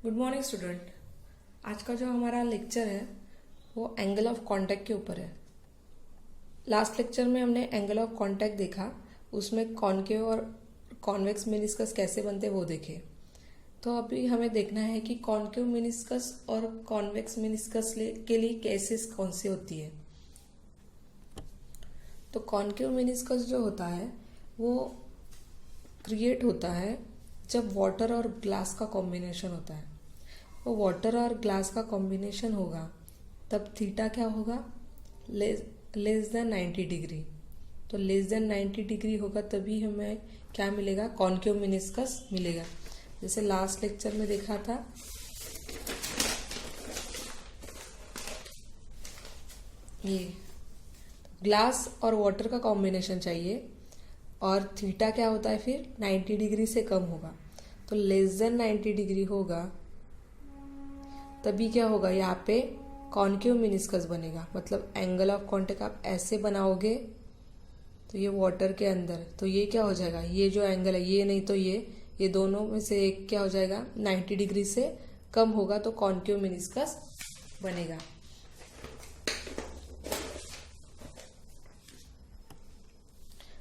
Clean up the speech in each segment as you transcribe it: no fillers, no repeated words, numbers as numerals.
Good morning student. आज का जो हमारा लेक्चर है वो एंगल ऑफ कांटेक्ट के ऊपर है। लास्ट लेक्चर में हमने एंगल ऑफ कांटेक्ट देखा, उसमें कॉनकेव और कॉन्वेक्स मेनिस्कस कैसे बनते हैं वो देखे। तो अभी हमें देखना है कि कॉनकेव मेनिस्कस और कॉन्वेक्स मेनिस्कस के लिए केसेस कौन सी होती है। तो कॉनकेव मेनिस्कस जो होता है वो क्रिएट होता है जब वाटर और ग्लास का कॉम्बिनेशन होता है। वो वाटर और ग्लास का कॉम्बिनेशन होगा तब थीटा क्या होगा, लेस देन 90 डिग्री। तो लेस देन 90 डिग्री होगा तभी हमें क्या मिलेगा, कॉनकेव मेनिस्कस मिलेगा। जैसे लास्ट लेक्चर में देखा था, ये ग्लास और वाटर का कॉम्बिनेशन चाहिए और थीटा क्या होता है फिर 90 डिग्री से कम होगा। तो लेस देन 90 डिग्री होगा तभी क्या होगा, यहाँ पे कॉनकेव मेनिस्कस बनेगा। मतलब एंगल ऑफ कांटेक्ट आप ऐसे बनाओगे तो ये वाटर के अंदर, तो ये क्या हो जाएगा, ये जो एंगल है ये नहीं तो ये दोनों में से एक क्या हो जाएगा, 90 डिग्री से कम होगा तो कॉनकेव मेनिस्कस बनेगा।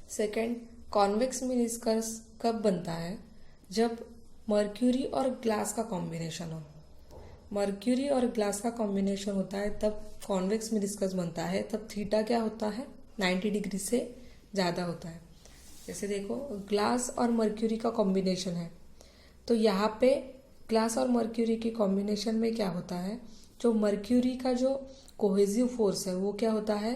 सेकेंड, कॉन्वेक्स मेनिस्कस कब बनता है, जब मर्क्यूरी और ग्लास का कॉम्बिनेशन हो। मर्क्यूरी और ग्लास का कॉम्बिनेशन होता है तब कॉन्वेक्स मेनिस्कस बनता है। तब थीटा क्या होता है, 90 डिग्री से ज़्यादा होता है। जैसे देखो, ग्लास और मर्क्यूरी का कॉम्बिनेशन है तो यहाँ पे ग्लास और मर्क्यूरी के कॉम्बिनेशन में क्या होता है, जो मर्क्यूरी का जो कोहेसिव फोर्स है वो क्या होता है,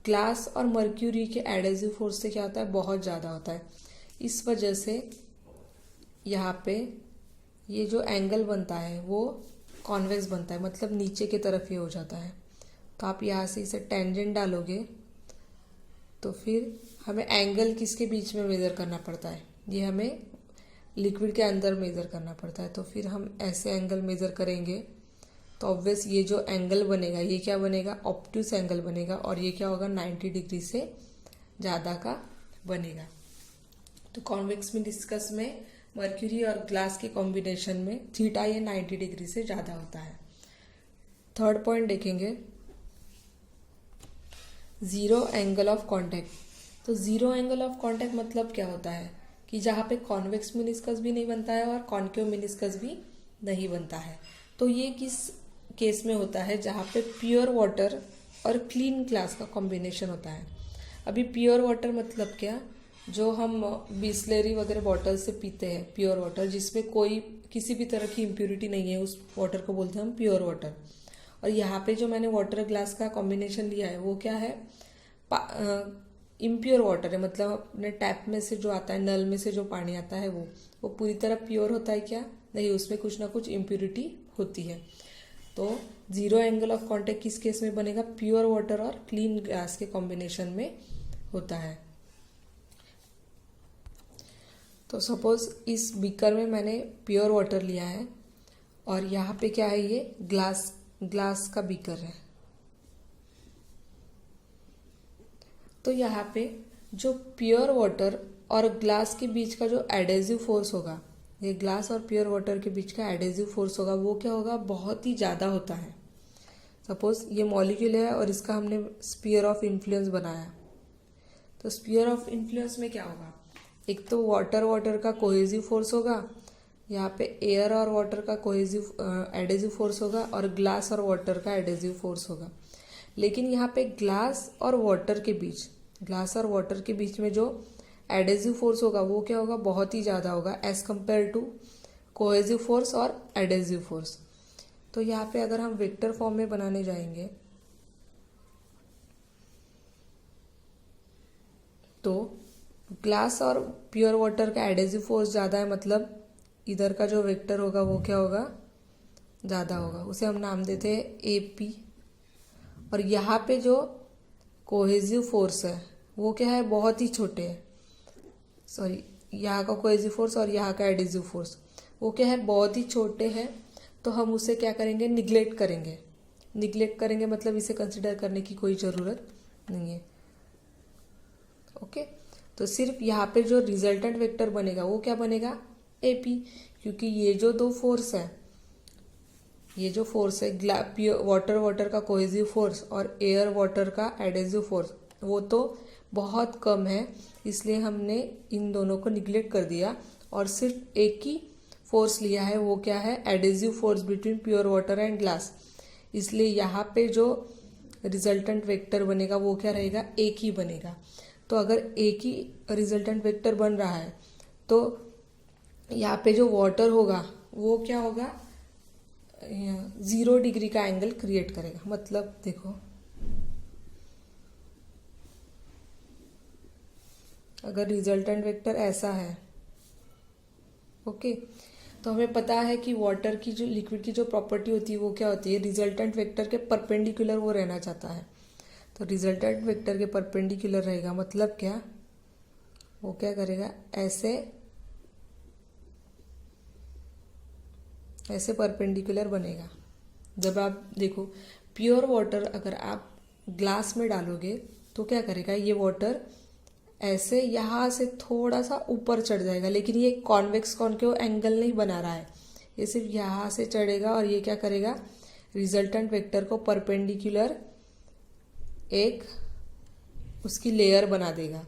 ग्लास और मर्क्यूरी के एडेसिव फोर्स से क्या होता है, बहुत ज़्यादा होता है। इस वजह से यहाँ पे ये जो एंगल बनता है वो कॉन्वेक्स बनता है, मतलब नीचे की तरफ ही हो जाता है। तो आप यहाँ से इसे टेंजेंट डालोगे तो फिर हमें एंगल किसके बीच में मेज़र करना पड़ता है, ये हमें लिक्विड के अंदर मेज़र करना पड़ता है। तो फिर हम ऐसे एंगल मेज़र करेंगे तो ऑब्वियस ये जो एंगल बनेगा ये क्या बनेगा, ऑब्ट्यूस एंगल बनेगा और ये क्या होगा, 90 डिग्री से ज़्यादा का बनेगा। तो कॉन्वेक्स मेनिस्कस में मर्क्यूरी और ग्लास के कॉम्बिनेशन में थीटा ये 90 डिग्री से ज़्यादा होता है। थर्ड पॉइंट देखेंगे, ज़ीरो एंगल ऑफ कांटेक्ट। तो ज़ीरो एंगल ऑफ कांटेक्ट मतलब क्या होता है कि जहाँ पे कॉन्वेक्स मेनिस्कस भी नहीं बनता है और कॉनकेव मेनिस्कस भी नहीं बनता है। तो ये किस केस में होता है, जहाँ पे प्योर वाटर और क्लीन ग्लास का कॉम्बिनेशन होता है। अभी प्योर वाटर मतलब क्या, जो हम बिस्लेरी वगैरह बॉटल से पीते हैं, प्योर वाटर जिसमें कोई किसी भी तरह की इम्प्योरिटी नहीं है, उस वाटर को बोलते हैं हम प्योर वाटर। और यहाँ पे जो मैंने वाटर ग्लास का कॉम्बिनेशन लिया है वो क्या है, इम्प्योर वाटर है। मतलब अपने टैप में से जो आता है, नल में से जो पानी आता है वो पूरी तरह प्योर होता है क्या, नहीं, उसमें कुछ ना कुछ इम्प्योरिटी होती है। तो ज़ीरो एंगल ऑफ कांटेक्ट किस केस में बनेगा, प्योर वाटर और क्लीन ग्लास के कॉम्बिनेशन में होता है। तो सपोज इस बीकर में मैंने प्योर वाटर लिया है और यहाँ पे क्या है, ये ग्लास का बीकर है। तो यहाँ पे जो प्योर वाटर और ग्लास के बीच का जो एडेसिव फोर्स होगा, ये ग्लास और प्योर वाटर के बीच का एडेसिव फोर्स होगा, वो क्या होगा, बहुत ही ज़्यादा होता है। सपोज ये मॉलिक्यूल है और इसका हमने स्फीयर ऑफ इन्फ्लुएंस बनाया। तो स्फीयर ऑफ इन्फ्लुएंस में क्या होगा, एक तो वाटर का कोहेसिव फोर्स होगा, यहाँ पे एयर और वाटर का कोहेसिव एडेसिव फोर्स होगा और ग्लास और वाटर का एडेसिव फोर्स होगा। लेकिन यहाँ पे ग्लास और वाटर के बीच में जो एडेसिव फोर्स होगा वो क्या होगा, बहुत ही ज़्यादा होगा as compare to cohesive force और एडेसिव फोर्स। तो यहाँ पे अगर हम वेक्टर फॉर्म में बनाने जाएंगे तो ग्लास और प्योर वाटर का एडेसिव फोर्स ज़्यादा है, मतलब इधर का जो वेक्टर होगा वो क्या होगा, ज़्यादा होगा, उसे हम नाम देते हैं AP। और यहाँ पे जो कोहेसिव फोर्स है वो क्या है, बहुत ही छोटे है। सॉरी, यहाँ का कोहेसिव फोर्स और यहाँ का एडेसिव फोर्स वो क्या है, बहुत ही छोटे हैं। तो हम उसे क्या करेंगे, निगलेक्ट करेंगे, मतलब इसे कंसिडर करने की कोई ज़रूरत नहीं है। ओके, तो सिर्फ यहाँ पे जो रिजल्टेंट वेक्टर बनेगा वो क्या बनेगा, AP। क्योंकि ये जो दो फोर्स है ये जो फोर्स है वाटर वाटर का कोहेसिव फोर्स और एयर वाटर का एडेसिव फोर्स वो तो बहुत कम है, इसलिए हमने इन दोनों को निग्लेक्ट कर दिया और सिर्फ एक ही फोर्स लिया है, वो क्या है, adhesive force between pure water and glass. इसलिए यहाँ पे जो रिजल्टेंट वेक्टर बनेगा वो क्या रहेगा, एक ही बनेगा। तो अगर एक ही रिजल्टेंट वेक्टर बन रहा है तो यहाँ पे जो वाटर होगा वो क्या होगा, 0 डिग्री का एंगल क्रिएट करेगा। मतलब देखो, अगर रिजल्टेंट वेक्टर ऐसा है, ओके, तो हमें पता है कि वाटर की जो लिक्विड की जो प्रॉपर्टी होती है वो क्या होती है, रिजल्टेंट वेक्टर के परपेंडिकुलर वो रहना चाहता है। तो रिजल्टेंट वेक्टर के परपेंडिकुलर रहेगा, मतलब क्या, वो क्या करेगा, ऐसे ऐसे परपेंडिकुलर बनेगा। जब आप देखो प्योर वाटर अगर आप ग्लास में डालोगे तो क्या करेगा, ये वाटर ऐसे यहाँ से थोड़ा सा ऊपर चढ़ जाएगा, लेकिन ये कॉन्वेक्स कॉनकेव एंगल नहीं बना रहा है, ये सिर्फ यहाँ से चढ़ेगा और ये क्या करेगा, रिजल्टेंट वेक्टर को परपेंडिकुलर एक उसकी लेयर बना देगा।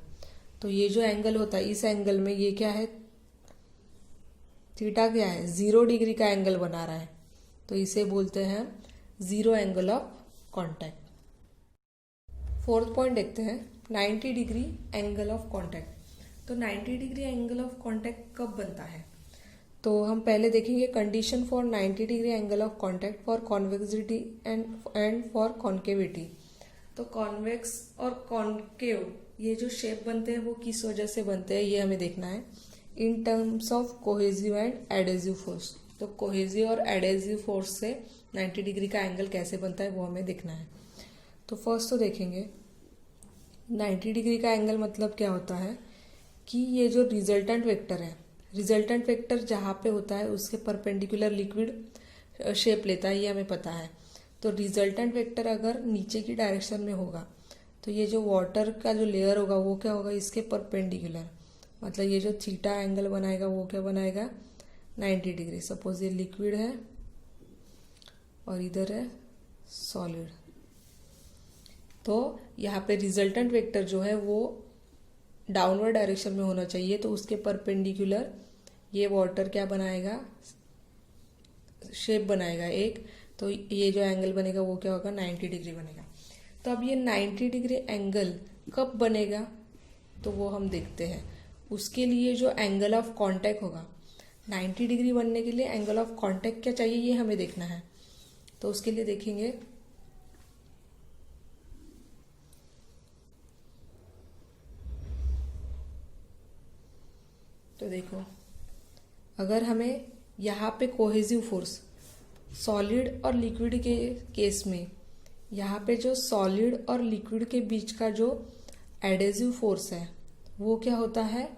तो ये जो एंगल होता है, इस एंगल में ये क्या है, थीटा क्या है, 0 डिग्री का एंगल बना रहा है, तो इसे बोलते हैं 0 angle of contact. Fourth point देखते हैं, 90 डिग्री एंगल ऑफ कांटेक्ट। तो 90 डिग्री एंगल ऑफ कांटेक्ट कब बनता है, तो हम पहले देखेंगे condition for 90 degree angle of contact for convexity and for concavity. तो कॉन्वेक्स और कॉन्केव ये जो शेप बनते हैं वो किस वजह से बनते हैं ये हमें देखना है, in terms of cohesive and adhesive force. तो कोहेसिव और एडेसिव फोर्स से 90 डिग्री का एंगल कैसे बनता है वो हमें देखना है। तो फर्स्ट तो देखेंगे 90 डिग्री का एंगल मतलब क्या होता है कि ये जो रिजल्टेंट वेक्टर है, रिजल्टेंट वेक्टर जहाँ पे होता है उसके परपेंडिकुलर लिक्विड शेप लेता है, ये हमें पता है। तो रिजल्टेंट वेक्टर अगर नीचे की डायरेक्शन में होगा तो ये जो वाटर का जो लेयर होगा वो क्या होगा, इसके परपेंडिकुलर, मतलब ये जो थीटा एंगल बनाएगा वो क्या बनाएगा, 90 डिग्री। सपोज ये लिक्विड है और इधर है सॉलिड, तो यहाँ पे रिजल्टेंट वेक्टर जो है वो डाउनवर्ड डायरेक्शन में होना चाहिए, तो उसके परपेंडिकुलर ये वाटर क्या बनाएगा, शेप बनाएगा एक, तो ये जो एंगल बनेगा वो क्या होगा, 90 डिग्री बनेगा। तो अब ये 90 डिग्री एंगल कब बनेगा तो वो हम देखते हैं। उसके लिए जो एंगल ऑफ कांटेक्ट होगा, 90 डिग्री बनने के लिए एंगल ऑफ कांटेक्ट क्या चाहिए ये हमें देखना है। तो उसके लिए देखेंगे, तो देखो अगर हमें यहाँ पे कोहेसिव फोर्स सॉलिड और लिक्विड के केस में, यहाँ पे जो सॉलिड और लिक्विड के बीच का जो एडेसिव फोर्स है वो क्या होता है,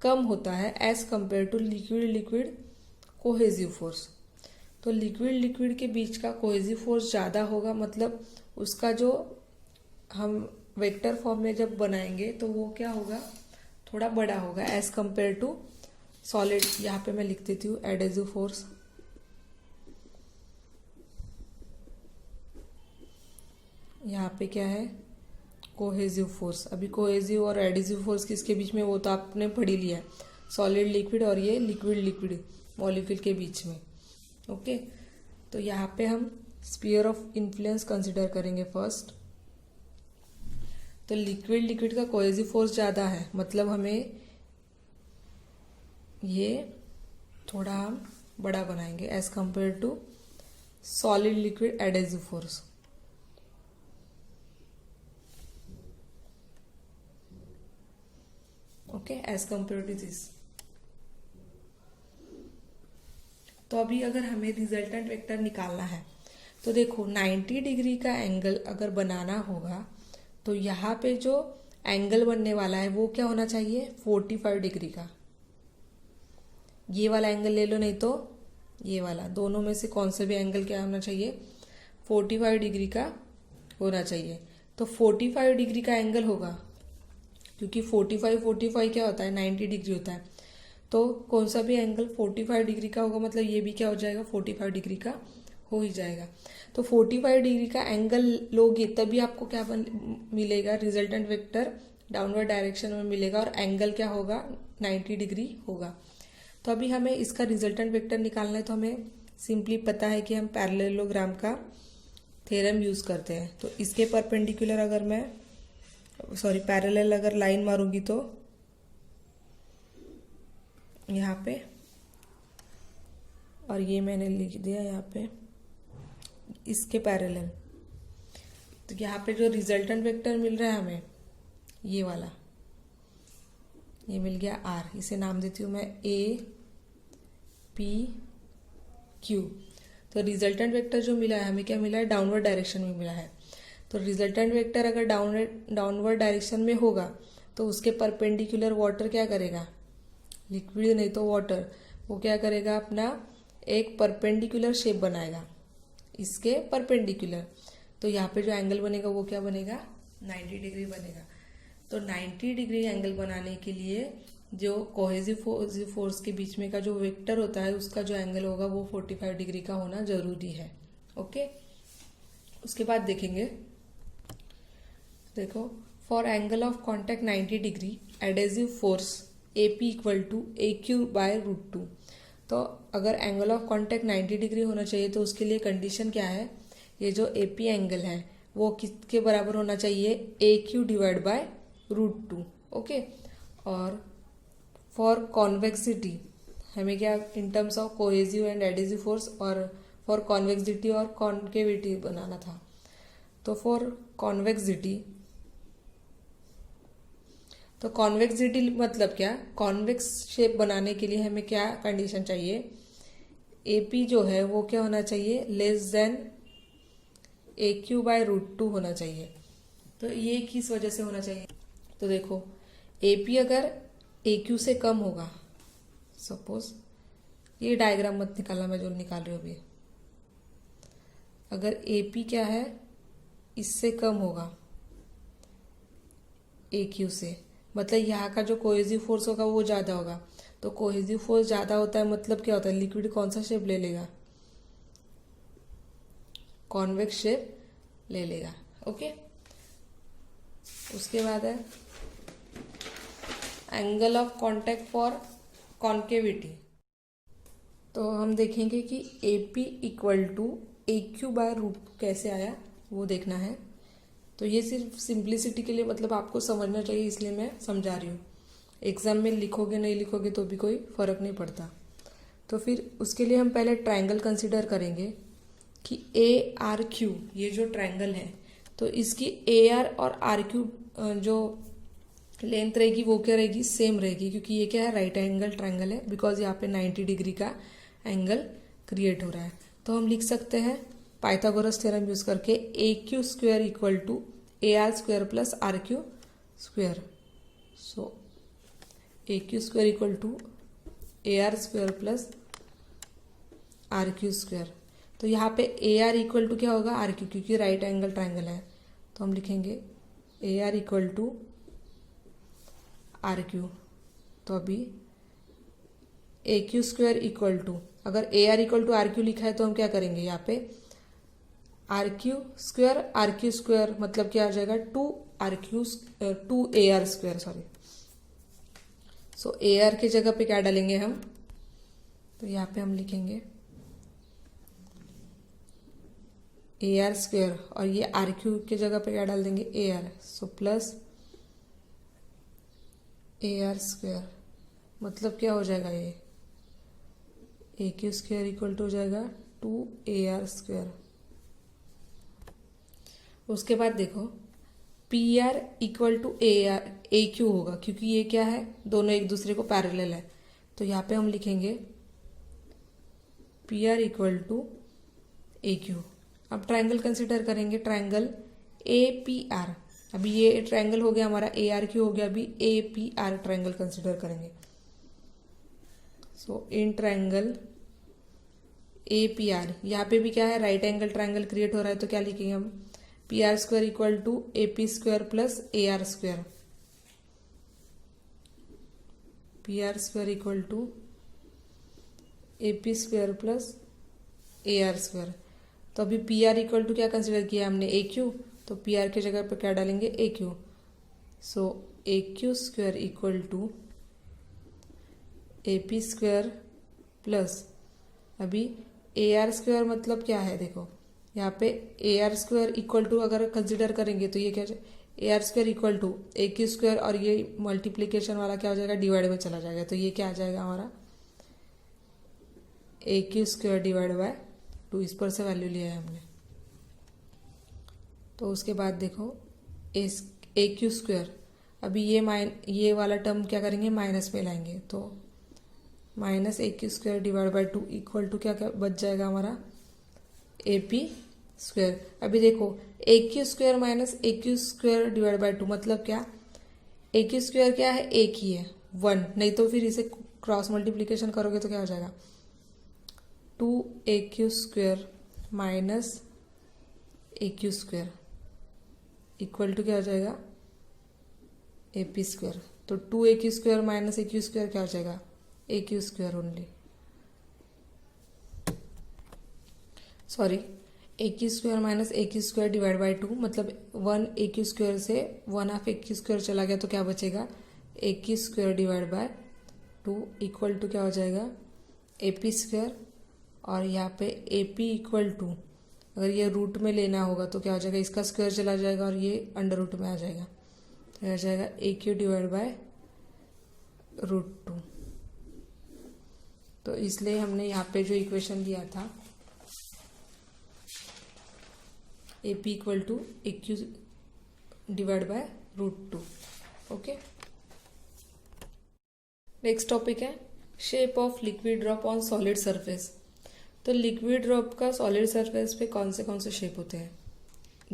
कम होता है as compare to liquid liquid cohesive force. तो लिक्विड लिक्विड के बीच का कोहेसिव फोर्स ज़्यादा होगा, मतलब उसका जो हम वेक्टर फॉर्म में जब बनाएंगे तो वो क्या होगा, थोड़ा बड़ा होगा एज कंपेयर टू सॉलिड। यहाँ पे मैं लिख देती हूँ एडेसिव फोर्स, यहाँ पे क्या है, कोहेसिव फोर्स। अभी कोहेसिव और एडेसिव फोर्स किसके बीच में, वो तो आपने पढ़ ही लिया है, सॉलिड लिक्विड और ये लिक्विड लिक्विड मॉलिक्यूल के बीच में। ओके, तो यहाँ पे हम स्फीयर ऑफ इन्फ्लुएंस कंसिडर करेंगे फर्स्ट। तो लिक्विड लिक्विड का कोहेसिव फोर्स ज़्यादा है, मतलब हमें ये थोड़ा हम बड़ा बनाएंगे as compare to solid liquid adhesive force. Okay, as compare to this. तो अभी अगर हमें रिजल्टेंट वेक्टर निकालना है तो देखो 90 डिग्री का एंगल अगर बनाना होगा तो यहाँ पे जो एंगल बनने वाला है वो क्या होना चाहिए, 45 डिग्री का। ये वाला एंगल ले लो, नहीं तो ये वाला, दोनों में से कौन सा भी एंगल क्या होना चाहिए, 45 डिग्री का होना चाहिए। तो 45 डिग्री का एंगल होगा, क्योंकि 45 क्या होता है, 90 डिग्री होता है। तो कौन सा भी एंगल 45 डिग्री का होगा, मतलब ये भी क्या हो जाएगा, 45 डिग्री का हो ही जाएगा। तो 45 डिग्री का एंगल लोगे तभी आपको क्या मिलेगा, रिजल्टेंट वेक्टर डाउनवर्ड डायरेक्शन में मिलेगा और एंगल क्या होगा, 90 डिग्री होगा। तो अभी हमें इसका रिजल्टेंट वेक्टर निकालना है, तो हमें सिंपली पता है कि हम पैरेललोग्राम का थ्योरम यूज़ करते हैं। तो इसके परपेंडिकुलर अगर मैं पैरेलल अगर लाइन मारूंगी तो यहाँ पे, और ये मैंने लिख दिया यहाँ पे इसके पैरेलल, तो यहाँ पे जो रिजल्टेंट वेक्टर मिल रहा है हमें, ये वाला, ये मिल गया आर। इसे नाम देती हूँ मैं ए पी क्यू। तो रिजल्टेंट वेक्टर जो मिला है हमें, क्या मिला है, डाउनवर्ड डायरेक्शन में मिला है। तो रिजल्टेंट वेक्टर अगर डाउनवर्ड डायरेक्शन में होगा तो उसके परपेंडिकुलर वाटर क्या करेगा, लिक्विड नहीं तो वाटर, वो क्या करेगा, अपना एक परपेंडिकुलर शेप बनाएगा इसके परपेंडिकुलर। तो यहाँ पे जो एंगल बनेगा वो क्या बनेगा, 90 डिग्री बनेगा। तो 90 डिग्री एंगल बनाने के लिए जो कोहेसिव फोर्स के बीच में का जो वेक्टर होता है उसका जो एंगल होगा वो 45 डिग्री का होना जरूरी है। ओके, उसके बाद देखेंगे, देखो, for angle of contact 90 degree adhesive force AP equal to AQ/√2। तो अगर एंगल ऑफ कॉन्टैक्ट 90 डिग्री होना चाहिए तो उसके लिए कंडीशन क्या है, ये जो AP एंगल है वो किसके बराबर होना चाहिए, AQ/√2। ओके, और फॉर कॉन्वेक्सिटी हमें क्या, in terms of cohesive and adhesive force, और फॉर कॉन्वेक्सिटी और कॉन्केविटी बनाना था। तो फॉर कॉन्वेक्सिटी, तो कॉन्वेक्सिटी मतलब क्या, कॉन्वेक्स शेप बनाने के लिए हमें क्या कंडीशन चाहिए, AP जो है वो क्या होना चाहिए, लेस देन AQ/√2 होना चाहिए। तो ये किस वजह से होना चाहिए, तो देखो, AP अगर AQ से कम होगा, सपोज ये डायग्राम मत निकालना, मैं जो निकाल रही हूँ अभी, अगर AP क्या है, इससे कम होगा AQ से, मतलब यहाँ का जो कोहेसिव फोर्स होगा वो ज़्यादा होगा। तो कोहेसिव फोर्स ज़्यादा होता है मतलब क्या होता है, लिक्विड कौन सा शेप ले लेगा, कॉन्वेक्स शेप ले लेगा। ओके, उसके बाद है angle of contact for concavity. तो हम देखेंगे कि AP इक्वल टू AQ/√2 कैसे आया वो देखना है। तो ये सिर्फ सिंप्लिसिटी के लिए, मतलब आपको समझना चाहिए इसलिए मैं समझा रही हूँ। एग्जाम में लिखोगे नहीं लिखोगे तो भी कोई फर्क नहीं पड़ता। तो फिर उसके लिए हम पहले ट्रायंगल कंसिडर करेंगे कि ARQ, ये जो ट्रायंगल है, तो इसकी AR और RQ जो लेंथ रहेगी वो क्या रहेगी, सेम रहेगी, क्योंकि ये क्या है, राइट एंगल ट्रायंगल है, बिकॉज यहाँ पे 90 डिग्री का एंगल क्रिएट हो रहा है। तो हम लिख सकते हैं पाइथागोरस थ्योरम यूज करके AQ² equal to AR² plus RQ²। So AQ² equal to AR² plus RQ²। तो यहाँ पे AR इक्वल टू क्या होगा, RQ, क्योंकि राइट एंगल ट्रायंगल है। तो हम लिखेंगे AR इक्वल टू RQ। तो अभी AQ² इक्वल टू, अगर AR इक्वल टू RQ लिखा है तो हम क्या करेंगे, यहाँ पे RQ² मतलब क्या आ जाएगा, 2AR², सॉरी। सो AR की जगह पे क्या डालेंगे हम, तो यहाँ पे हम लिखेंगे AR², और ये RQ की जगह पे क्या डाल देंगे, AR। सो प्लस AR², मतलब क्या हो जाएगा, ये AQ² इक्वल टू हो जाएगा 2AR²। उसके बाद देखो PR इक्वल टू AQ होगा, क्योंकि ये क्या है, दोनों एक दूसरे को पैरेलल है। तो यहाँ पे हम लिखेंगे PR इक्वल टू AQ। अब ट्रायंगल कंसिडर करेंगे, ट्रायंगल APR। अभी ये ट्रायंगल हो गया हमारा, ARQ हो गया, अभी APR ट्रायंगल कंसिडर करेंगे। सो इन ट्रायंगल APR, यहाँ पे भी क्या है, राइट एंगल ट्रायंगल क्रिएट हो रहा है, तो क्या लिखेंगे हम, PR² equal to AP² plus AR²। PR² equal to AP² plus AR²। तो अभी पी आर इक्वल टू क्या कंसिडर किया हमने, ए क्यू, तो पी आर की जगह पर क्या डालेंगे, A Q. So A Q square equal to A P square plus, अभी ए आर स्क्वायर मतलब क्या है, देखो यहाँ पे A R square equal to अगर कंसिडर करेंगे तो ये क्या, A R square equal to A Q square, और ये मल्टीप्लीकेशन वाला क्या हो जाएगा, डिवाइड में चला जाएगा। तो ये क्या आ जाएगा हमारा, ए क्यू स्क्वायर डिवाइड बाय 2, इस पर से वैल्यू लिया है हमने। तो उसके बाद देखो ए क्यू स्क्वायर, अभी ये वाला टर्म क्या करेंगे, माइनस में लाएंगे, तो minus A Q square divide by 2 equal to क्या क्या बच जाएगा हमारा, ए पी स्क्वायर। अभी देखो A Q square minus A Q square divide by 2 मतलब क्या, ए क्यू स्क्वायर क्या है, एक ही है 1, नहीं तो फिर इसे क्रॉस मल्टीप्लीकेशन करोगे तो क्या हो जाएगा, 2 A Q square minus A Q square equal to क्या हो जाएगा, ए पी स्क्वायर। तो 2 A Q square minus A Q square क्या हो जाएगा, A Q square only, sorry A Q square minus A Q square divide by 2 मतलब 1 ए Q square से 1/2 ए Q square चला गया तो क्या बचेगा, A Q square divide by 2 equal to क्या हो जाएगा, ए पी स्क्वायर। और यहाँ पे ए पी इक्वल टू अगर ये रूट में लेना होगा तो क्या हो जाएगा, इसका स्क्वायर चला जाएगा और ये अंडर रूट में आ जाएगा, तो आ जाएगा ए क्यू डिवाइड बाय √2। तो इसलिए हमने यहाँ पे जो इक्वेशन दिया था A P equal to A Q divide by √2। Okay, next topic है shape of liquid drop on solid surface. तो लिक्विड ड्रॉप का सॉलिड सरफेस पे कौन से शेप होते हैं,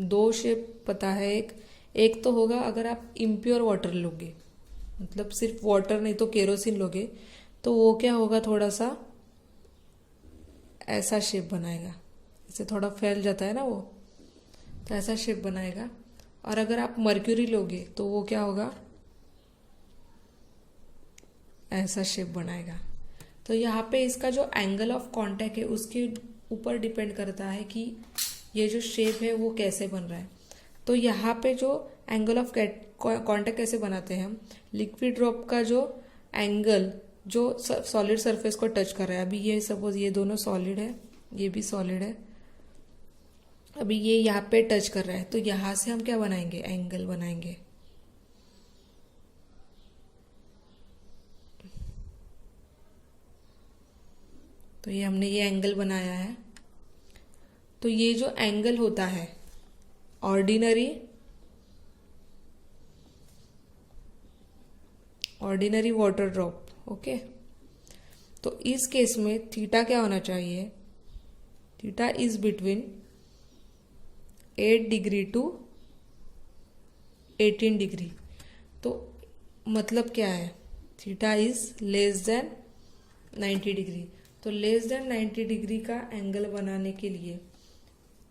2 शेप पता है। एक तो होगा अगर आप इम्प्योर वाटर लोगे, मतलब सिर्फ वाटर नहीं तो केरोसिन लोगे, तो वो क्या होगा, थोड़ा सा ऐसा शेप बनाएगा, इसे थोड़ा फैल जाता है ना वो, तो ऐसा शेप बनाएगा। और अगर आप मर्क्यूरी लोगे तो वो क्या होगा, ऐसा शेप बनाएगा। तो यहाँ पे इसका जो एंगल ऑफ कांटेक्ट है उसके ऊपर डिपेंड करता है कि ये जो शेप है वो कैसे बन रहा है। तो यहाँ पे जो एंगल ऑफ कांटेक्ट कैसे बनाते हैं हम, लिक्विड ड्रॉप का जो एंगल जो सॉलिड सरफेस को टच कर रहा है, अभी ये सपोज ये दोनों सॉलिड है, ये भी सॉलिड है, अभी ये यहाँ पे टच कर रहा है, तो यहाँ से हम क्या बनाएंगे, एंगल बनाएंगे। तो ये हमने ये एंगल बनाया है। तो ये जो एंगल होता है ऑर्डिनरी वाटर ड्रॉप, ओके। तो इस केस में थीटा क्या होना चाहिए, theta is between 8 degree to 18 degree. तो मतलब क्या है, theta is less than 90 degree. तो लेस देन 90 डिग्री का एंगल बनाने के लिए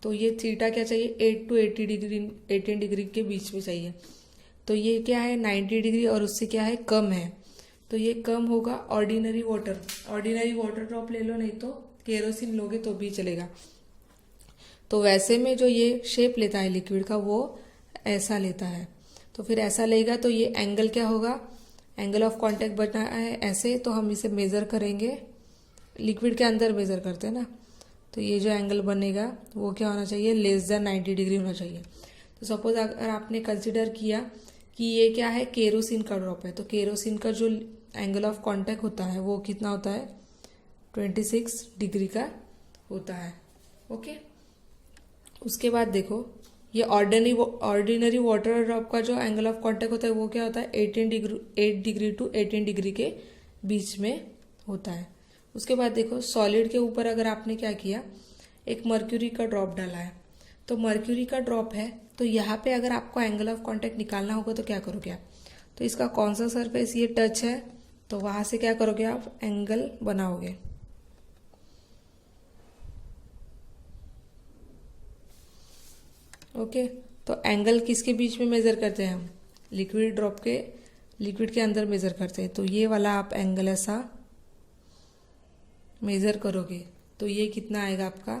तो ये थीटा क्या चाहिए, 8 टू 80 डिग्री 18 डिग्री के बीच में चाहिए। तो ये क्या है 90 डिग्री और उससे क्या है कम है, तो ये कम होगा ऑर्डिनरी वाटर ड्रॉप ले लो, नहीं तो केरोसिन लोगे तो भी चलेगा। तो वैसे में जो ये शेप लेता है लिक्विड का वो ऐसा लेता है, तो फिर ऐसा लेगा तो ये एंगल क्या होगा, एंगल ऑफ कांटेक्ट बना है ऐसे, तो हम इसे मेज़र करेंगे, लिक्विड के अंदर मेज़र करते हैं ना, तो ये जो एंगल बनेगा वो क्या होना चाहिए, लेस देन 90 डिग्री होना चाहिए। तो सपोज अगर आपने कंसिडर किया कि ये क्या है, केरोसिन का ड्रॉप है, तो केरोसिन का जो एंगल ऑफ कांटेक्ट होता है वो कितना होता है, 26 डिग्री का होता है, ओके। उसके बाद देखो ये ऑर्डिनरी वाटर ड्रॉप का जो एंगल ऑफ कांटेक्ट होता है वो क्या होता है, 8 डिग्री टू 18 डिग्री के बीच में होता है। उसके बाद देखो सॉलिड के ऊपर अगर आपने क्या किया, एक मर्क्यूरी का ड्रॉप डाला है, तो मर्क्यूरी का ड्रॉप है, तो यहाँ पे अगर आपको एंगल ऑफ कांटेक्ट निकालना होगा तो क्या करोगे आप, तो इसका कौन सा सरफेस ये टच है, तो वहां से क्या करोगे आप, एंगल बनाओगे। ओके, तो एंगल किसके बीच में मेजर करते हैं हम, लिक्विड के अंदर मेजर करते हैं। तो ये वाला आप एंगल ऐसा मेजर करोगे तो ये कितना आएगा आपका,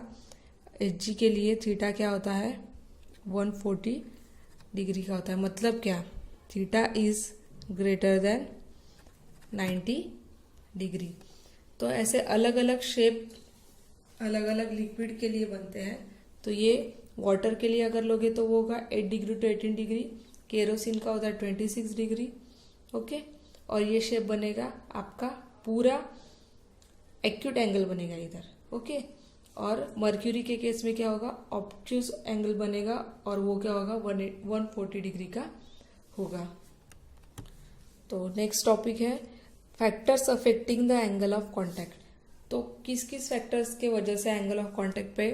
एच जी के लिए थीटा क्या होता है 140 डिग्री का होता है। मतलब क्या, theta is greater then 90 degree. तो ऐसे अलग अलग शेप अलग अलग लिक्विड के लिए बनते हैं। तो ये वाटर के लिए अगर लोगे तो वो होगा 8 डिग्री टू 18 डिग्री, केरोसिन का होता है 26 डिग्री। ओके, और ये शेप बनेगा आपका पूरा एक्यूट एंगल बनेगा इधर। ओके, और मर्क्यूरी के केस में क्या होगा, ऑब्ट्यूज एंगल बनेगा और वो क्या होगा 140 डिग्री का होगा। तो नेक्स्ट टॉपिक है factors affecting the angle of contact. तो किस किस फैक्टर्स के वजह से एंगल ऑफ कांटेक्ट पे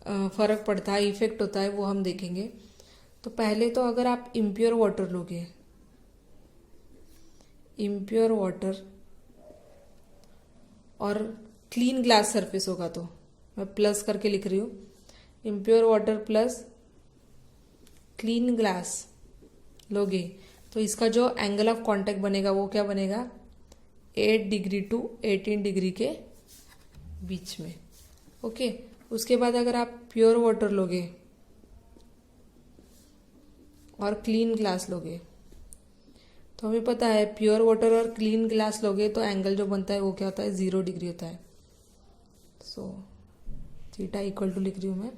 फर्क पड़ता है, इफेक्ट होता है, वो हम देखेंगे। तो पहले तो अगर आप इम्प्योर वाटर लोगे, इम्प्योर वाटर और क्लीन ग्लास सरफेस होगा, तो मैं प्लस करके लिख रही हूँ, impure water plus clean glass लोगे तो इसका जो एंगल ऑफ कांटेक्ट बनेगा वो क्या बनेगा 8 डिग्री टू 18 डिग्री के बीच में। ओके, उसके बाद अगर आप प्योर वाटर लोगे और क्लीन ग्लास लोगे तो हमें पता है प्योर वाटर और क्लीन ग्लास लोगे तो एंगल जो बनता है वो क्या होता है 0 डिग्री होता है। सो थीटा इक्वल टू लिख रही हूँ मैं,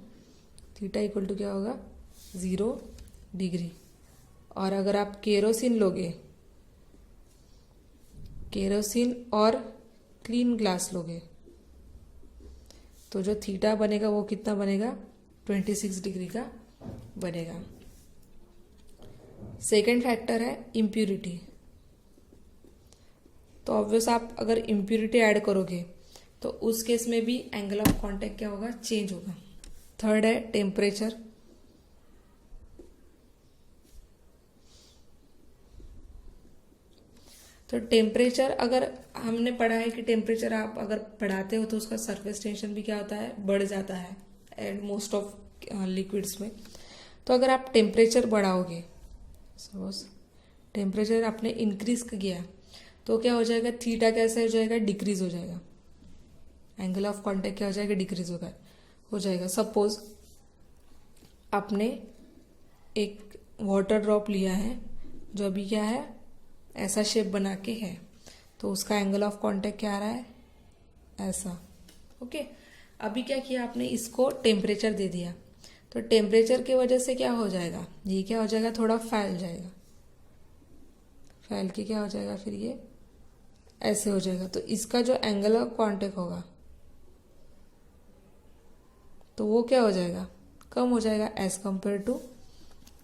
थीटा इक्वल टू क्या होगा 0 डिग्री। और अगर आप केरोसिन लोगे, केरोसिन और क्लीन ग्लास लोगे तो जो थीटा बनेगा वो कितना बनेगा 26 डिग्री का बनेगा। सेकेंड फैक्टर है इम्प्यूरिटी। तो ऑब्वियस आप अगर इम्प्यूरिटी ऐड करोगे तो उस केस में भी एंगल ऑफ कांटेक्ट क्या होगा चेंज होगा। थर्ड है टेम्परेचर। तो टेम्परेचर अगर हमने पढ़ा है कि टेम्परेचर आप अगर बढ़ाते हो तो उसका सरफेस टेंशन भी क्या होता है बढ़ जाता है एंड मोस्ट ऑफ लिक्विड्स में। तो अगर आप टेम्परेचर बढ़ाओगे, सपोज टेम्परेचर आपने इंक्रीज किया तो क्या हो जाएगा, थीटा कैसे हो जाएगा डिक्रीज हो जाएगा, एंगल ऑफ कांटेक्ट क्या हो जाएगा डिक्रीज हो जाएगा। सपोज आपने एक वाटर ड्रॉप लिया है जो अभी क्या है ऐसा शेप बना के है, तो उसका एंगल ऑफ कांटेक्ट क्या आ रहा है ऐसा। ओके, अभी क्या किया आपने, इसको टेम्परेचर दे दिया, तो टेम्परेचर की वजह से क्या हो जाएगा, ये क्या हो जाएगा थोड़ा फैल जाएगा, फैल के क्या हो जाएगा फिर ये ऐसे हो जाएगा। तो इसका जो एंगल ऑफ कांटेक्ट होगा तो वो क्या हो जाएगा कम हो जाएगा एज कंपेयर टू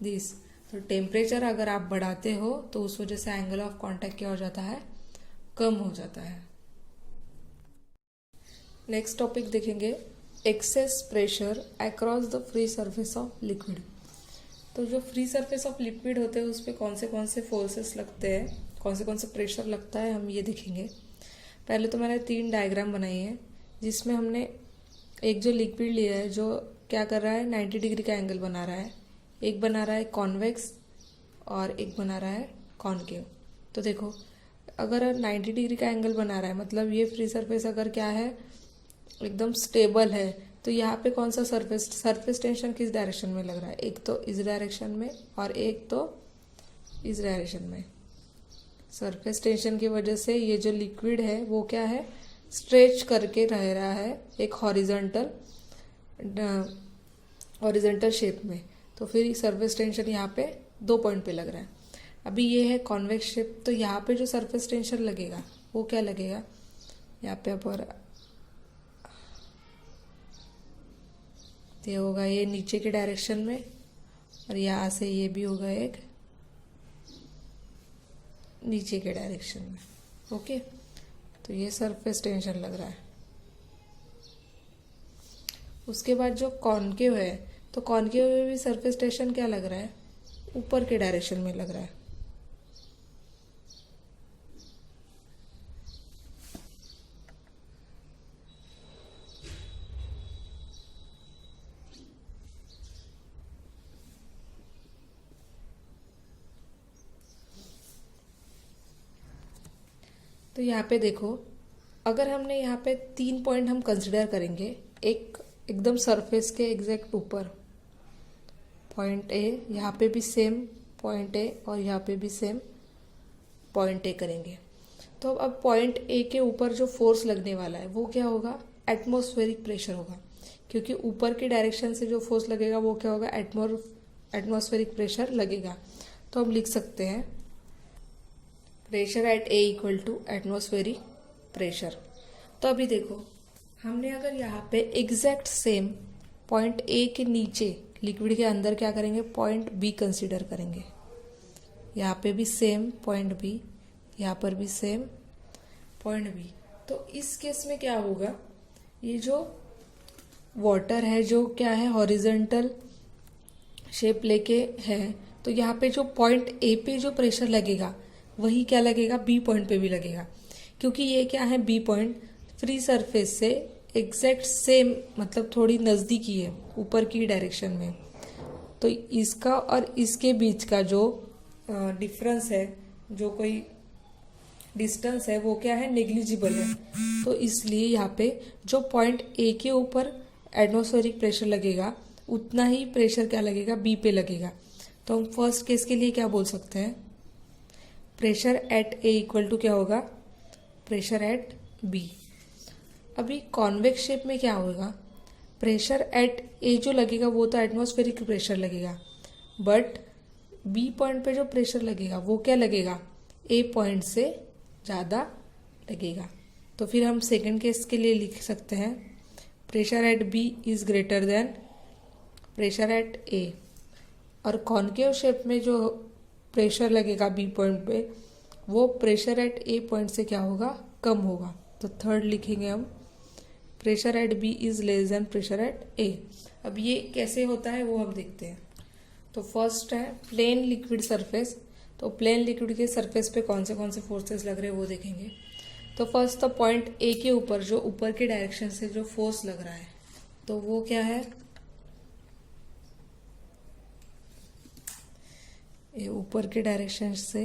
दिस। तो टेम्परेचर अगर आप बढ़ाते हो तो उस वजह से एंगल ऑफ कांटेक्ट क्या हो जाता है कम हो जाता है। नेक्स्ट टॉपिक देखेंगे excess pressure across the free surface of liquid. तो जो फ्री सरफेस ऑफ लिक्विड होते हैं उस पर कौन से फोर्सेस लगते हैं, कौन से प्रेशर लगता है, हम ये देखेंगे। पहले तो मैंने 3 डायग्राम बनाई है जिसमें हमने एक जो लिक्विड लिया है जो क्या कर रहा है 90 डिग्री का एंगल बना रहा है, एक बना रहा है कॉन्वेक्स और एक बना रहा है कॉनकेव। तो देखो अगर 90 डिग्री का एंगल बना रहा है मतलब ये फ्री सरफेस अगर क्या है एकदम स्टेबल है, तो यहाँ पे कौन सा सरफेस टेंशन किस डायरेक्शन में लग रहा है, एक तो इस डायरेक्शन में और एक तो इस डायरेक्शन में। सरफेस टेंशन की वजह से ये जो लिक्विड है वो क्या है स्ट्रेच करके रह रहा है एक हॉरिजॉन्टल शेप में। तो फिर सरफेस टेंशन यहाँ पे 2 पॉइंट पे लग रहा है। अभी ये है कॉन्वेक्स शेप, तो यहाँ पे जो सरफेस टेंशन लगेगा वो क्या लगेगा, यहाँ पे पर ये होगा ये नीचे के डायरेक्शन में और यहाँ से ये भी होगा एक नीचे के डायरेक्शन में। ओके, तो ये सरफेस टेंशन लग रहा है। उसके बाद जो कॉनकेव है, तो कॉनकेव में भी सरफेस टेंशन क्या लग रहा है ऊपर के डायरेक्शन में लग रहा है। तो यहाँ पे देखो अगर हमने यहाँ पे 3 पॉइंट हम कंसिडर करेंगे, एक एकदम सरफेस के एग्जैक्ट ऊपर पॉइंट ए, यहाँ पे भी सेम पॉइंट ए और यहाँ पे भी सेम पॉइंट ए करेंगे। तो अब पॉइंट ए के ऊपर जो फोर्स लगने वाला है वो क्या होगा, एटमॉस्फेरिक प्रेशर होगा, क्योंकि ऊपर की डायरेक्शन से जो फोर्स लगेगा वो क्या होगा, एटमॉस्फेरिक प्रेशर लगेगा। तो हम लिख सकते हैं pressure at A equal to atmospheric pressure. तो अभी देखो, हमने अगर यहाँ पे एग्जैक्ट सेम पॉइंट ए के नीचे लिक्विड के अंदर क्या करेंगे, पॉइंट बी कंसीडर करेंगे। यहाँ पे भी सेम पॉइंट बी, यहाँ पर भी सेम पॉइंट बी। तो इस केस में क्या होगा, ये जो वाटर है जो क्या है, हॉरिजॉन्टल शेप लेके है, तो यहाँ पे जो पॉइंट ए पे जो प्रेशर लगेगा वही क्या लगेगा, बी पॉइंट पे भी लगेगा, क्योंकि ये क्या है, बी पॉइंट फ्री सरफेस से एग्जैक्ट सेम, मतलब थोड़ी नज़दीकी है ऊपर की डायरेक्शन में। तो इसका और इसके बीच का जो डिफरेंस है, जो कोई डिस्टेंस है, वो क्या है, नेग्लिजिबल है। तो इसलिए यहाँ पे जो पॉइंट ए के ऊपर एटमॉस्फेरिक प्रेशर लगेगा उतना ही प्रेशर क्या लगेगा, बी पे लगेगा। तो हम फर्स्ट केस के लिए क्या बोल सकते हैं, pressure at A equal to क्या होगा, प्रेशर एट बी। अभी कॉन्वेक्स शेप में क्या होगा, प्रेशर एट ए जो लगेगा वो तो एटमॉस्फेरिक प्रेशर लगेगा, बट बी पॉइंट पे जो प्रेशर लगेगा वो क्या लगेगा, ए पॉइंट से ज़्यादा लगेगा। तो फिर हम सेकंड केस के लिए लिख सकते हैं pressure at B is greater than pressure at A. और कॉन्केव शेप में जो प्रेशर लगेगा बी पॉइंट पे वो प्रेशर एट ए पॉइंट से क्या होगा, कम होगा। तो थर्ड लिखेंगे हम pressure at B is less than pressure at A. अब ये कैसे होता है वो हम देखते हैं। तो फर्स्ट है प्लेन लिक्विड सरफेस। तो प्लेन लिक्विड के सरफेस पे कौन से फोर्सेस लग रहे हैं वो देखेंगे। तो फर्स्ट तो पॉइंट ए के ऊपर जो ऊपर के डायरेक्शन से जो फोर्स लग रहा है तो वो क्या है, ये ऊपर के डायरेक्शन से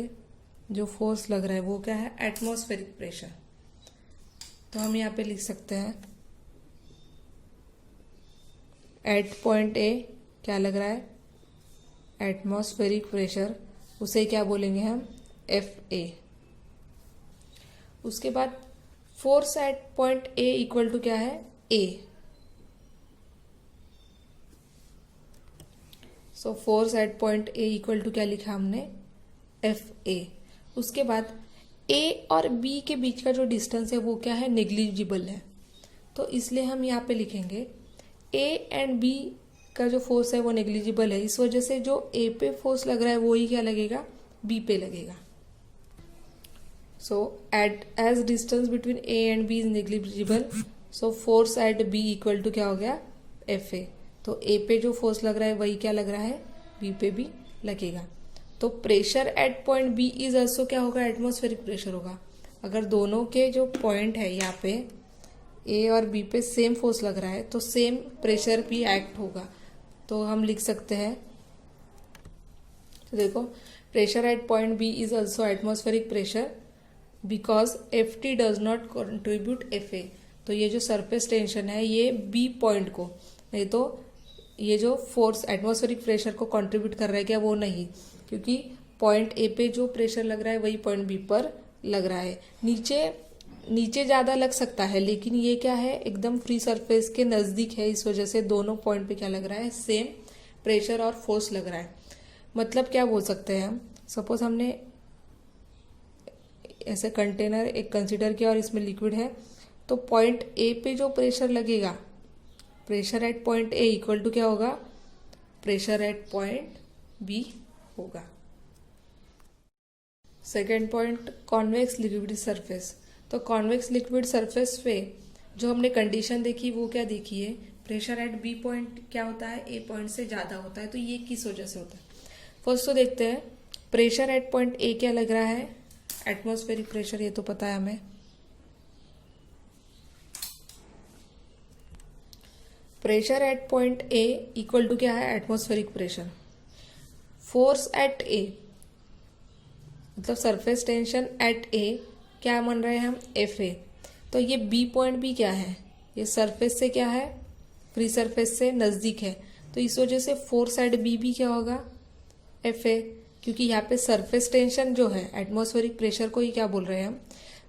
जो फोर्स लग रहा है वो क्या है, एटमॉस्फेरिक प्रेशर। तो हम यहाँ पे लिख सकते हैं एट पॉइंट ए क्या लग रहा है, एटमॉस्फेरिक प्रेशर, उसे क्या बोलेंगे हम, एफ ए। उसके बाद force at point A equal to क्या है, A. So force at point A equal to क्या लिखा हमने, एफ ए। उसके बाद ए और बी के बीच का जो डिस्टेंस है वो क्या है, नेग्लिजिबल है। तो इसलिए हम यहाँ पे लिखेंगे ए एंड बी का जो फोर्स है वो नेग्लिजिबल है, इस वजह से जो ए पे फोर्स लग रहा है वो ही क्या लगेगा, बी पे लगेगा। So at as distance between A and B is negligible, so force at B equal to क्या हो गया, एफ ए। तो ए पे जो फोर्स लग रहा है वही क्या लग रहा है, बी पे भी लगेगा। तो pressure at point B is also क्या होगा, एटमॉस्फेरिक प्रेशर होगा। अगर दोनों के जो पॉइंट है यहाँ पे ए और बी पे सेम फोर्स लग रहा है तो सेम प्रेशर भी एक्ट होगा। तो हम लिख सकते हैं, तो देखो pressure at point B is also atmospheric pressure because F T does not contribute F A. तो ये जो सरफेस टेंशन है ये बी पॉइंट को, नहीं तो ये जो फोर्स एटमॉस्फेरिक प्रेशर को कंट्रीब्यूट कर रहा है क्या, वो नहीं, क्योंकि पॉइंट ए पे जो प्रेशर लग रहा है वही पॉइंट बी पर लग रहा है। नीचे ज़्यादा लग सकता है, लेकिन ये क्या है, एकदम फ्री सरफेस के नज़दीक है, इस वजह से दोनों पॉइंट पे क्या लग रहा है, सेम प्रेशर और फोर्स लग रहा है। मतलब क्या बोल सकते हैं हम, सपोज हमने ऐसे कंटेनर एक कंसीडर किया और इसमें लिक्विड है, तो पॉइंट ए पे जो प्रेशर लगेगा, pressure at point A equal to क्या होगा, प्रेशर एट पॉइंट बी होगा। Second point, convex liquid surface. तो कॉन्वेक्स लिक्विड सरफेस पे जो हमने कंडीशन देखी वो क्या देखी है, प्रेशर एट बी पॉइंट क्या होता है, ए पॉइंट से ज़्यादा होता है। तो ये किस वजह से होता है, फर्स्ट तो देखते हैं प्रेशर एट पॉइंट ए क्या लग रहा है, एटमॉस्फेरिक प्रेशर, ये तो पता है हमें। Pressure at point A equal to क्या है, atmospheric pressure. Force at A मतलब सरफेस टेंशन एट ए क्या मान रहे हैं हम, एफ ए। तो ये बी पॉइंट भी क्या है, ये सरफेस से क्या है, फ्री सरफेस से नज़दीक है, तो इस वजह से फोर्स साइड बी भी क्या होगा, एफ ए, क्योंकि यहाँ पे सरफेस टेंशन जो है एटमॉस्फेरिक प्रेशर को ही क्या बोल रहे हैं हम,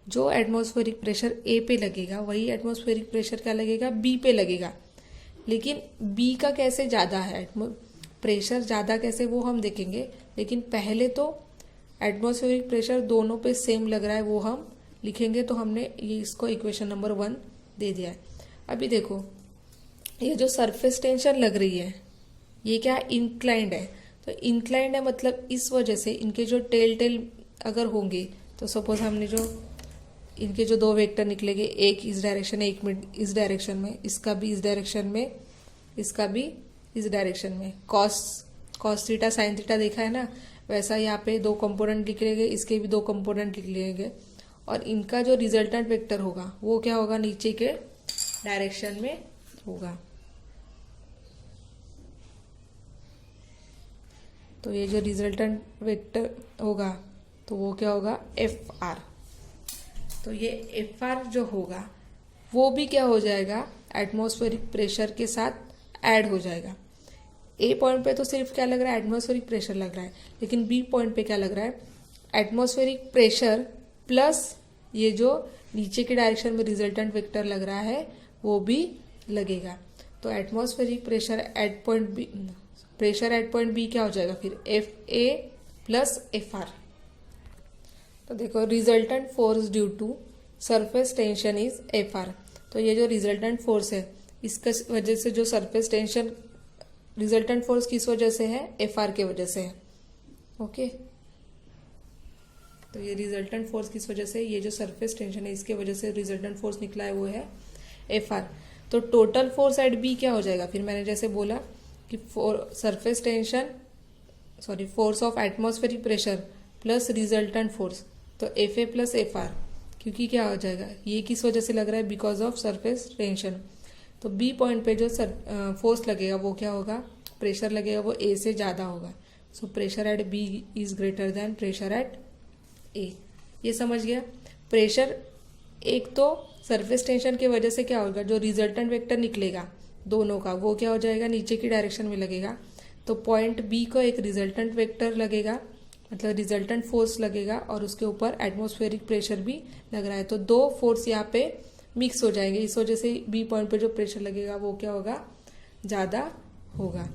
जो एटमॉस्फेरिक प्रेशर ए पे लगेगा वही एटमॉस्फेरिक प्रेशर क्या लगेगा, बी पे लगेगा। लेकिन बी का कैसे ज़्यादा है, प्रेशर ज़्यादा कैसे वो हम देखेंगे, लेकिन पहले तो एटमॉस्फेरिक प्रेशर दोनों पे सेम लग रहा है वो हम लिखेंगे। तो हमने ये इसको इक्वेशन नंबर 1 दे दिया है। अभी देखो ये जो सरफेस टेंशन लग रही है ये क्या इंक्लाइंड है, तो इंक्लाइंड है मतलब इस वजह से इनके जो टेल अगर होंगे, तो सपोज हमने जो इनके जो दो वेक्टर निकलेंगे, एक इस डायरेक्शन में एक इस डायरेक्शन में, इसका भी इस डायरेक्शन में, इसका भी इस डायरेक्शन में, कॉस थीटा साइन थीटा देखा है ना, वैसा यहाँ पे दो कंपोनेंट निकलेंगे, इसके भी दो कंपोनेंट निकलेंगे, और इनका जो रिजल्टेंट वेक्टर होगा वो क्या होगा, नीचे के डायरेक्शन में होगा। तो ये जो रिजल्टेंट वेक्टर होगा तो वो क्या होगा, एफ आर। तो ये एफ आर जो होगा वो भी क्या हो जाएगा, एटमॉस्फेरिक प्रेशर के साथ ऐड हो जाएगा। ए पॉइंट पे तो सिर्फ क्या लग रहा है, एटमॉस्फेरिक प्रेशर लग रहा है, लेकिन बी पॉइंट पे क्या लग रहा है, एटमॉस्फेरिक प्रेशर प्लस ये जो नीचे के डायरेक्शन में रिजल्टेंट वेक्टर लग रहा है वो भी लगेगा। तो atmospheric pressure at point B, pressure at point B क्या हो जाएगा फिर, F A plus F R. तो देखो resultant force due to surface tension is F R. तो ये जो रिजल्टेंट फोर्स है इसका वजह से जो सरफेस टेंशन, रिजल्टेंट फोर्स किस वजह से है, एफ आर के वजह से है। ओके, तो ये रिजल्टेंट फोर्स किस वजह से, ये जो सरफेस टेंशन है इसके वजह से रिजल्टेंट फोर्स निकला है वो है एफ आर। तो टोटल फोर्स एट बी क्या हो जाएगा, फिर मैंने जैसे बोला कि surface tension sorry force of atmospheric pressure plus resultant force, तो F A plus F R, क्योंकि क्या हो जाएगा, ये किस वजह से लग रहा है, बिकॉज ऑफ सरफेस टेंशन। तो बी पॉइंट पे जो फोर्स लगेगा वो क्या होगा, प्रेशर लगेगा वो ए से ज़्यादा होगा। So pressure at B is greater than pressure at A. ये समझ गया। प्रेशर एक तो सरफेस टेंशन की वजह से क्या होगा, जो रिजल्टेंट वेक्टर निकलेगा दोनों का वो क्या हो जाएगा, नीचे की डायरेक्शन में लगेगा। तो पॉइंट बी को एक रिजल्टेंट वेक्टर लगेगा, मतलब रिजल्टेंट फोर्स लगेगा, और उसके ऊपर एटमॉस्फेरिक प्रेशर भी लग रहा है। तो दो फोर्स यहाँ पे मिक्स हो जाएंगे, इस वजह से बी पॉइंट पे जो प्रेशर लगेगा वो क्या होगा, ज़्यादा होगा।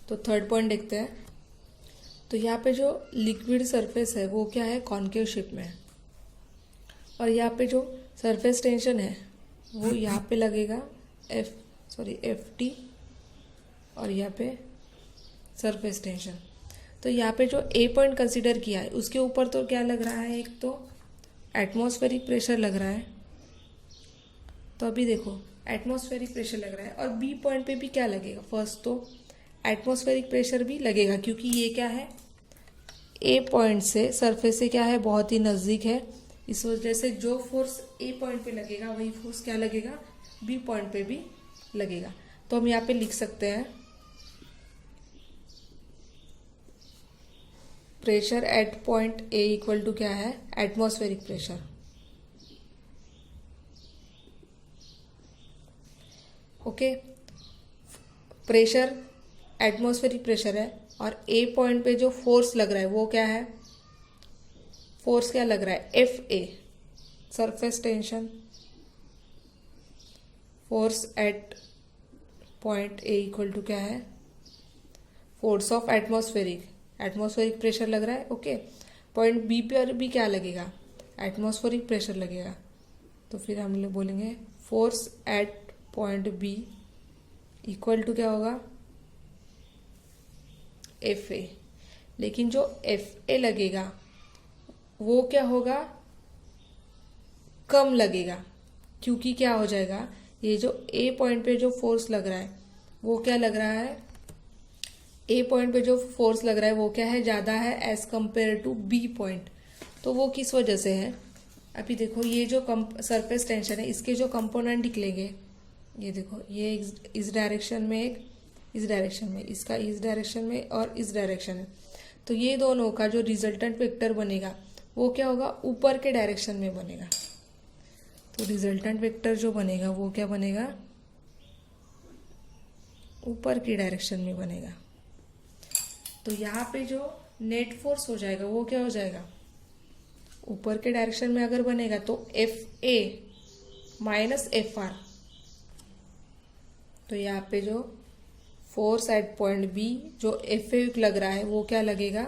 तो थर्ड पॉइंट देखते हैं। तो यहाँ पे जो लिक्विड सरफेस है वो क्या है, कॉन्केव शेप में है, और यहाँ पे जो सरफेस टेंशन है वो यहाँ पे लगेगा एफ टी, और यहाँ पे सरफेस टेंशन। तो यहाँ पे जो ए पॉइंट कंसीडर किया है उसके ऊपर तो क्या लग रहा है, एक तो एटमॉस्फेरिक प्रेशर लग रहा है। तो अभी देखो एटमॉस्फेरिक प्रेशर लग रहा है, और बी पॉइंट पे भी क्या लगेगा, फर्स्ट तो एटमॉस्फेरिक प्रेशर भी लगेगा, क्योंकि ये क्या है, ए पॉइंट से सरफेस से क्या है, बहुत ही नज़दीक है। इस वजह से जो फोर्स ए पॉइंट पे लगेगा वही फोर्स क्या लगेगा, बी पॉइंट पे भी लगेगा। तो हम यहाँ पे लिख सकते हैं pressure at point A equal to क्या है, atmospheric pressure. Okay, pressure atmospheric pressure है, और ए पॉइंट पे जो फोर्स लग रहा है वो क्या है, फोर्स क्या लग रहा है, F A, surface tension. Force at point A equal to क्या है, फोर्स ऑफ एटमॉस्फेरिक प्रेशर लग रहा है। ओके, पॉइंट बी पर भी क्या लगेगा, एटमॉस्फेरिक प्रेशर लगेगा। तो फिर हम लोग बोलेंगे force at point B equal to क्या होगा, एफ ए। लेकिन जो एफ ए लगेगा वो क्या होगा, कम लगेगा, क्योंकि क्या हो जाएगा, ये जो ए पॉइंट पे जो फोर्स लग रहा है वो क्या लग रहा है, ए पॉइंट पे जो फोर्स लग रहा है वो क्या है, ज़्यादा है as compare to B point. तो वो किस वजह से है, अभी देखो ये जो सरफेस टेंशन है इसके जो कंपोनेंट निकलेंगे, ये देखो ये इस डायरेक्शन में, एक इस डायरेक्शन में, इसका इस डायरेक्शन में और इस डायरेक्शन में। तो ये दोनों का जो रिजल्टेंट वेक्टर बनेगा वो क्या होगा, ऊपर के डायरेक्शन में बनेगा। तो रिजल्टेंट वेक्टर जो बनेगा वो क्या बनेगा, ऊपर की डायरेक्शन में बनेगा। तो यहाँ पे जो नेट फोर्स हो जाएगा वो क्या हो जाएगा, ऊपर के डायरेक्शन में अगर बनेगा तो FA माइनस FR। तो यहाँ पे जो फोर्स एट पॉइंट B जो FA लग रहा है वो क्या लगेगा,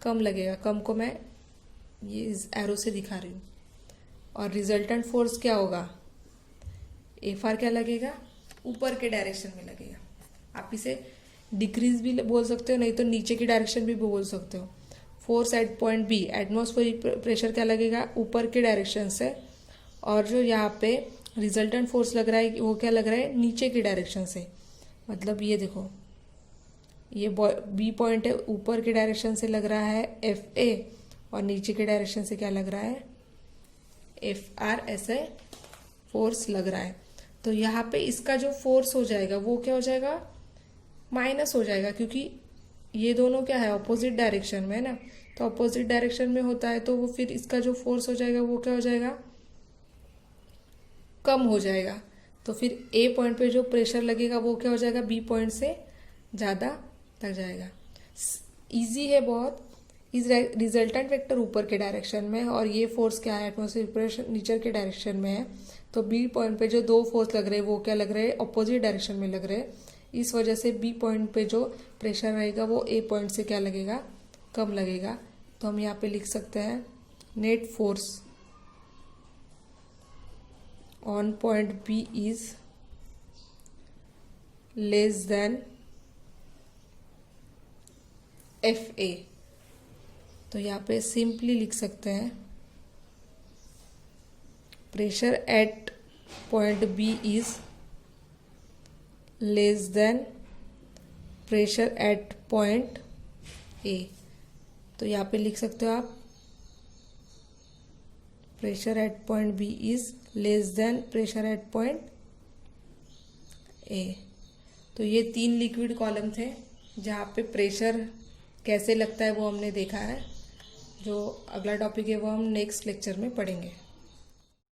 कम लगेगा। कम को मैं ये इस एरो से दिखा रही हूँ। और रिजल्टेंट फोर्स क्या होगा, FR क्या लगेगा, ऊपर के डायरेक्शन में लगेगा। आप इसे डिक्रीज भी बोल सकते हो, नहीं तो नीचे की डायरेक्शन भी बोल सकते हो। Force at point B, atmospheric pressure क्या लगेगा, ऊपर के डायरेक्शन से। और जो यहाँ पे रिजल्टेंट फोर्स लग रहा है वो क्या लग रहा है, नीचे की डायरेक्शन से। मतलब ये देखो, ये B पॉइंट है, ऊपर के डायरेक्शन से लग रहा है FA, और नीचे के डायरेक्शन से क्या लग रहा है, FR। ऐसे फोर्स लग रहा है। तो यहाँ पे इसका जो फोर्स हो जाएगा वो क्या हो जाएगा, माइनस हो जाएगा, क्योंकि ये दोनों क्या है, अपोजिट डायरेक्शन में है ना। तो अपोजिट डायरेक्शन में होता है तो वो फिर इसका जो फोर्स हो जाएगा वो क्या हो जाएगा, कम हो जाएगा। तो फिर A पॉइंट पे जो प्रेशर लगेगा वो क्या हो जाएगा, B पॉइंट से ज़्यादा लग जाएगा। इजी है बहुत। इस रिजल्टेंट वेक्टर ऊपर के डायरेक्शन में और ये फोर्स क्या है, एटमॉस्फेरिक प्रेशर नीचे के डायरेक्शन में है। तो B पॉइंट पे जो दो फोर्स लग रहे हैं वो क्या लग रहे हैं, अपोजिट डायरेक्शन में लग रहे हैं। इस वजह से B पॉइंट पे जो प्रेशर रहेगा वो A पॉइंट से क्या लगेगा, कम लगेगा। तो हम यहाँ पे लिख सकते हैं net force on point B is less then FA। तो यहाँ पे सिंपली लिख सकते हैं pressure at point B is less than pressure at point A। तो यहाँ पे लिख सकते हो आप pressure at point B is less than pressure at point A। तो ये 3 लिक्विड कॉलम थे जहाँ पे प्रेशर कैसे लगता है वो हमने देखा है। जो अगला टॉपिक है वो हम नेक्स्ट लेक्चर में पढ़ेंगे।